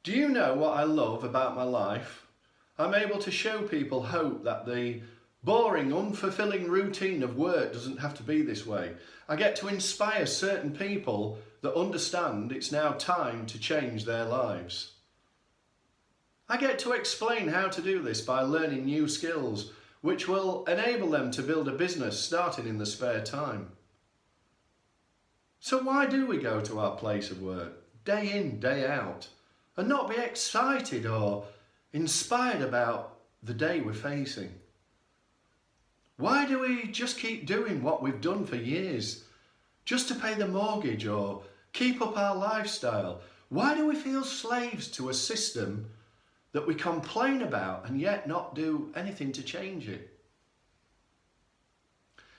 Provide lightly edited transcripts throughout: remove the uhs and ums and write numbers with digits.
Do you know what I love about my life? I'm able to show people hope that the boring, unfulfilling routine of work doesn't have to be this way. I get to inspire certain people that understand it's now time to change their lives. I get to explain how to do this by learning new skills, which will enable them to build a business starting in the spare time. So why do we go to our place of work, day in, day out, and not be excited or inspired about the day we're facing? Why do we just keep doing what we've done for years, just to pay the mortgage or keep up our lifestyle? Why do we feel slaves to a system that we complain about and yet not do anything to change it?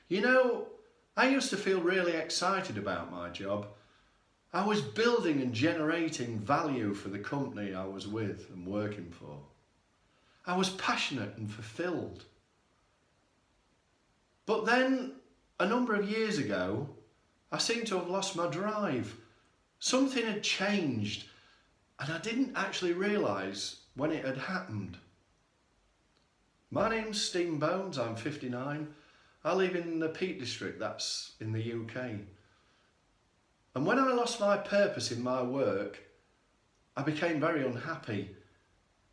You know, I used to feel really excited about my job. I was building and generating value for the company I was with and working for. I was passionate and fulfilled. But then, a number of years ago, I seemed to have lost my drive. Something had changed, and I didn't actually realise when it had happened. My name's Stephen Bones, I'm 59. I live in the Peak District, that's in the UK. And when I lost my purpose in my work, I became very unhappy.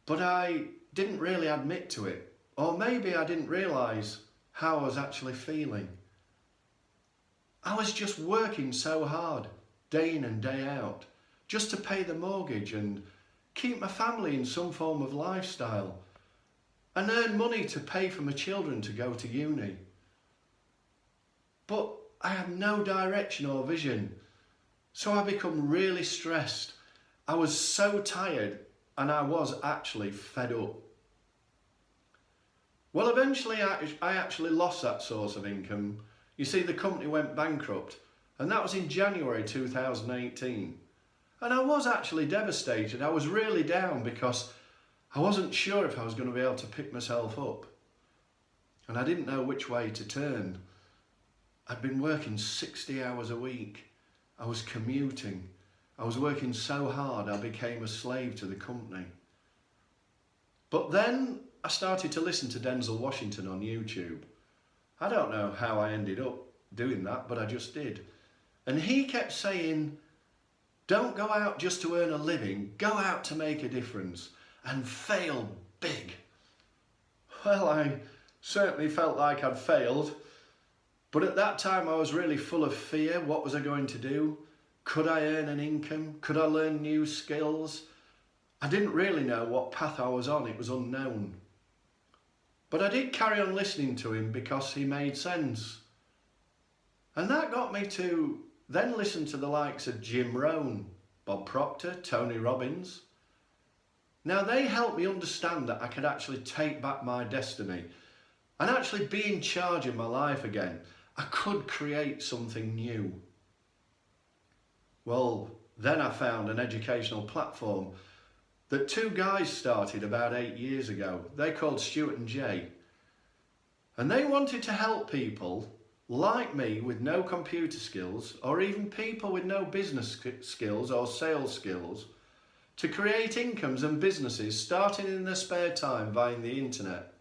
But I didn't really admit to it, or maybe I didn't realise how I was actually feeling. I was just working so hard, day in and day out, just to pay the mortgage and keep my family in some form of lifestyle and earn money to pay for my children to go to uni. But I had no direction or vision, so I become really stressed. I was so tired and I was actually fed up. Well, eventually I actually lost that source of income. You see, the company went bankrupt, and that was in January 2018. And I was actually devastated. I was really down because I wasn't sure if I was going to be able to pick myself up. And I didn't know which way to turn. I'd been working 60 hours a week. I was commuting. I was working so hard I became a slave to the company. But then I started to listen to Denzel Washington on YouTube. I don't know how I ended up doing that, but I just did. And he kept saying, don't go out just to earn a living, go out to make a difference and fail big. Well, I certainly felt like I'd failed, but at that time I was really full of fear. What was I going to do? Could I earn an income? Could I learn new skills? I didn't really know what path I was on, it was unknown. But I did carry on listening to him because he made sense. And that got me to then listen to the likes of Jim Rohn, Bob Proctor, Tony Robbins. Now they helped me understand that I could actually take back my destiny and actually be in charge of my life again. I could create something new. Well, then I found an educational platform that two guys started about 8 years ago. They're called Stuart and Jay. And they wanted to help people like me with no computer skills, or even people with no business skills or sales skills, to create incomes and businesses starting in their spare time via the internet.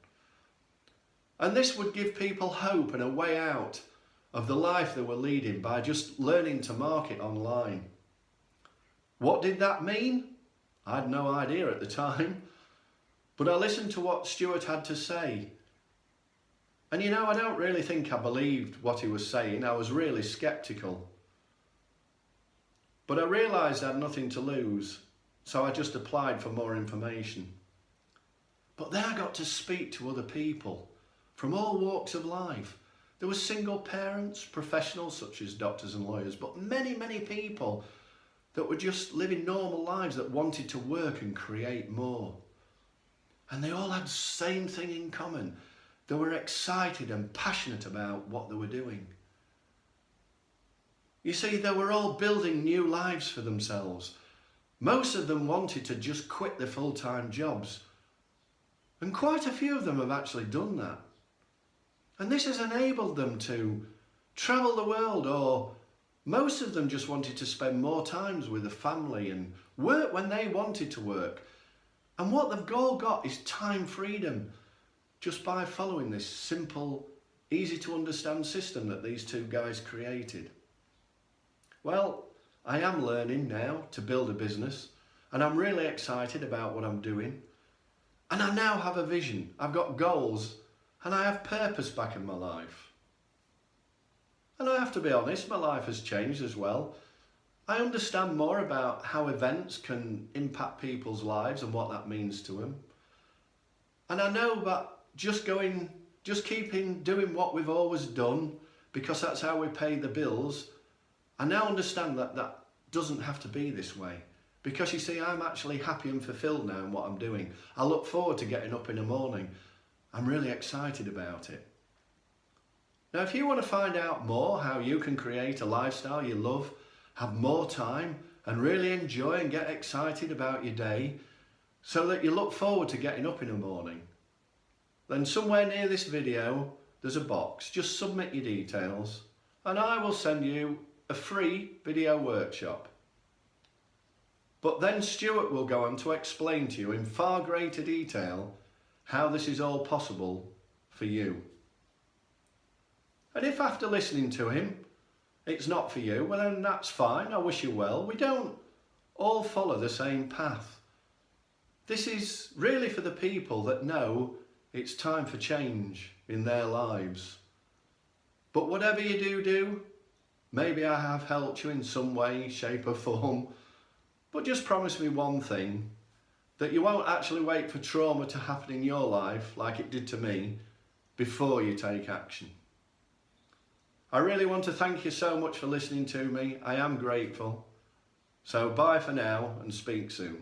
And this would give people hope and a way out of the life they were leading by just learning to market online. What did that mean? I had no idea at the time, but I listened to what Stuart had to say. And you know, I don't really think I believed what he was saying. I was really sceptical. But I realised I had nothing to lose, so I just applied for more information. But then I got to speak to other people from all walks of life. There were single parents, professionals such as doctors and lawyers, but many, many people that were just living normal lives that wanted to work and create more. And they all had the same thing in common. They were excited and passionate about what they were doing. You see, they were all building new lives for themselves. Most of them wanted to just quit their full-time jobs. And quite a few of them have actually done that. And this has enabled them to travel the world, or most of them just wanted to spend more time with the family and work when they wanted to work. And what they've all got is time freedom, just by following this simple, easy to understand system that these two guys created. Well, I am learning now to build a business, and I'm really excited about what I'm doing. And I now have a vision, I've got goals, and I have purpose back in my life. And I have to be honest, my life has changed as well. I understand more about how events can impact people's lives and what that means to them. And I know that just keeping doing what we've always done, because that's how we pay the bills, I now understand that that doesn't have to be this way. Because you see, I'm actually happy and fulfilled now in what I'm doing. I look forward to getting up in the morning. I'm really excited about it. Now, if you want to find out more how you can create a lifestyle you love, have more time, and really enjoy and get excited about your day, so that you look forward to getting up in the morning, then somewhere near this video, there's a box. Just submit your details, and I will send you a free video workshop. But then Stuart will go on to explain to you in far greater detail how this is all possible for you. And if after listening to him, it's not for you, well then that's fine, I wish you well. We don't all follow the same path. This is really for the people that know it's time for change in their lives. But whatever you do, maybe I have helped you in some way, shape or form. But just promise me one thing, that you won't actually wait for trauma to happen in your life like it did to me before you take action. I really want to thank you so much for listening to me. I am grateful. So bye for now and speak soon.